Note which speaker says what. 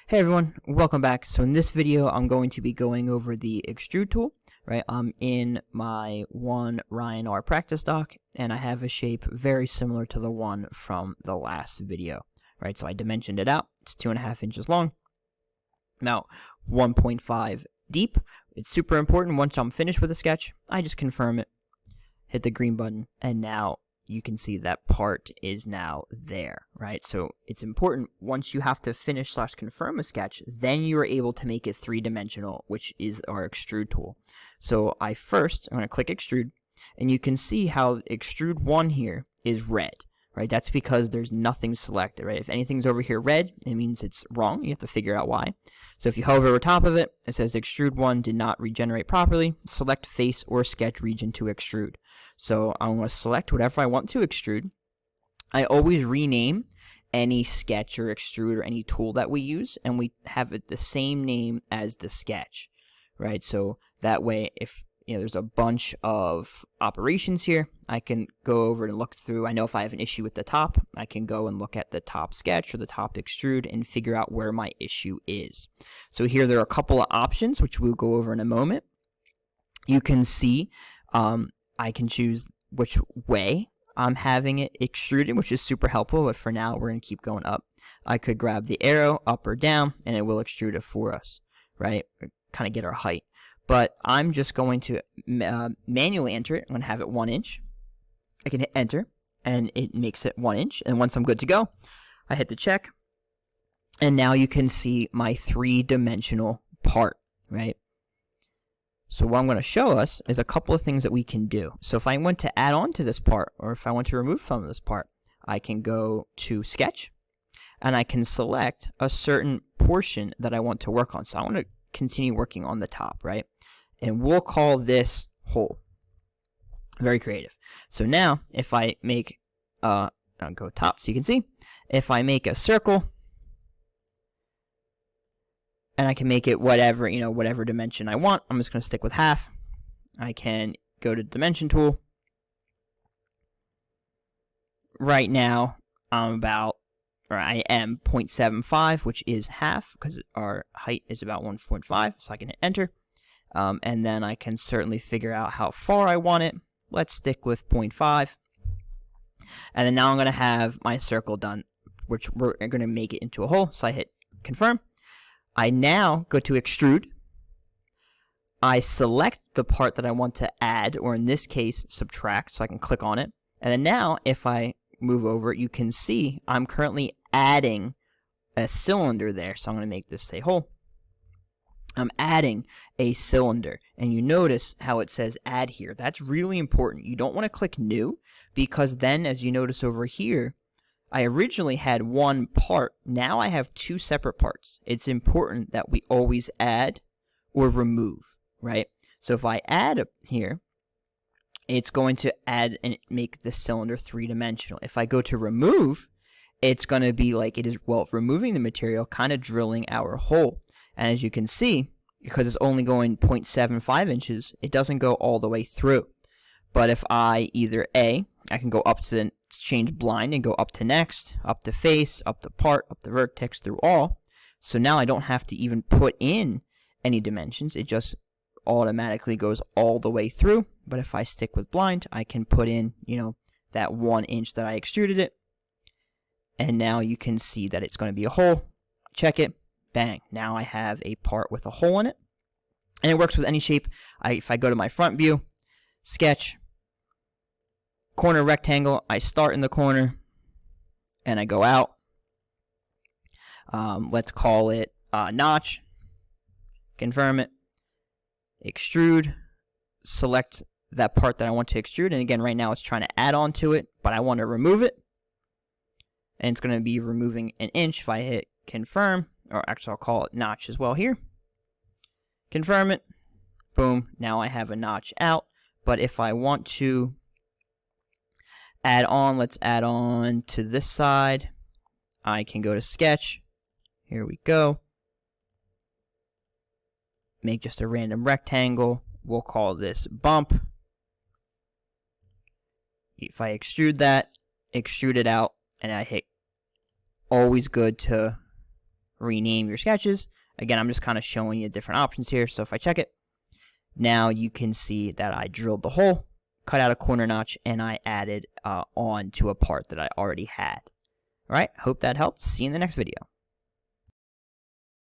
Speaker 1: Hey everyone, welcome back. So in this video, I'm going to be going over the Extrude tool, right? I'm in my one Ryan R practice doc, and I have a shape very similar to the one from the last video, right? So I dimensioned it out. It's 2.5 inches long, now 1.5 deep. It's super important. Once I'm finished with the sketch, I just confirm it, hit the green button, and now you can see that part is now there, right? So it's important once you have to finish / confirm a sketch, then you are able to make it 3-dimensional, which is our extrude tool. So I'm going to click extrude, and you can see how extrude 1 here is red, right? That's because there's nothing selected, right? If anything's over here red, it means it's wrong. You have to figure out why. So if you hover over top of it, it says extrude 1 did not regenerate properly. Select face or sketch region to extrude. So I'm going to select whatever I want to extrude. I always rename any sketch or extrude or any tool that we use, and we have it the same name as the sketch, right? So that way, if there's a bunch of operations here, I can go over and look through. I know if I have an issue with the top, I can go and look at the top sketch or the top extrude and figure out where my issue is. So here there are a couple of options, which we'll go over in a moment. You can see I can choose which way I'm having it extruded, which is super helpful, but for now we're going to keep going up. I could grab the arrow up or down, and it will extrude it for us, right? Kind of get our height. But I'm just going to manually enter it. I'm going to have it 1 inch. I can hit enter, and it makes it 1 inch. And once I'm good to go, I hit the check, and now you can see my 3-dimensional part, right? So what I'm going to show us is a couple of things that we can do. So if I want to add on to this part, or if I want to remove from this part, I can go to sketch, and I can select a certain portion that I want to work on. So I want to continue working on the top, right? And we'll call this hole. Very creative. So now if I make, I'll go top so you can see, if I make a circle, and I can make it whatever, whatever dimension I want. I'm just going to stick with half. I can go to dimension tool. Right now, I am 0.75, which is half, because our height is about 1.5, so I can hit enter. And then I can certainly figure out how far I want it. Let's stick with 0.5. And then now I'm going to have my circle done, which we're going to make it into a hole. So I hit confirm. I now go to extrude. I select the part that I want to add, or in this case, subtract, so I can click on it. And then now, if I move over, you can see I'm currently adding a cylinder there. So I'm going to make this say hole. I'm adding a cylinder, and you notice how it says add here. That's really important. You don't want to click new, because then, as you notice over here, I originally had one part. Now I have 2 separate parts. It's important that we always add or remove, right? So if I add up here, it's going to add and make the cylinder 3-dimensional. If I go to remove, it's going to be like it is, removing the material, kind of drilling our hole. And as you can see, because it's only going 0.75 inches, it doesn't go all the way through. But if I either I can go up to change blind and go up to next, up to face, up to part, up to vertex, through all. So now I don't have to even put in any dimensions. It just automatically goes all the way through. But if I stick with blind, I can put in, that 1 inch that I extruded it. And now you can see that it's going to be a hole. Check it. Bang. Now I have a part with a hole in it. And it works with any shape. If I go to my front view, sketch, corner rectangle, I start in the corner and I go out. Let's call it notch. Confirm it. Extrude. Select that part that I want to extrude. And again, right now it's trying to add on to it, but I want to remove it. And it's going to be removing 1 inch. If I hit confirm, or actually I'll call it notch as well here. Confirm it. Boom. Now I have a notch out. But if I want to add on, let's add on to this side. I can go to sketch. Here we go. Make just a random rectangle. We'll call this bump. If I extrude that, extrude it out, and I hit always good to rename your sketches. Again, I'm just kind of showing you different options here. So if I check it, now you can see that I drilled the hole, cut out a corner notch, and I added on to a part that I already had. All right, hope that helped. See you in the next video.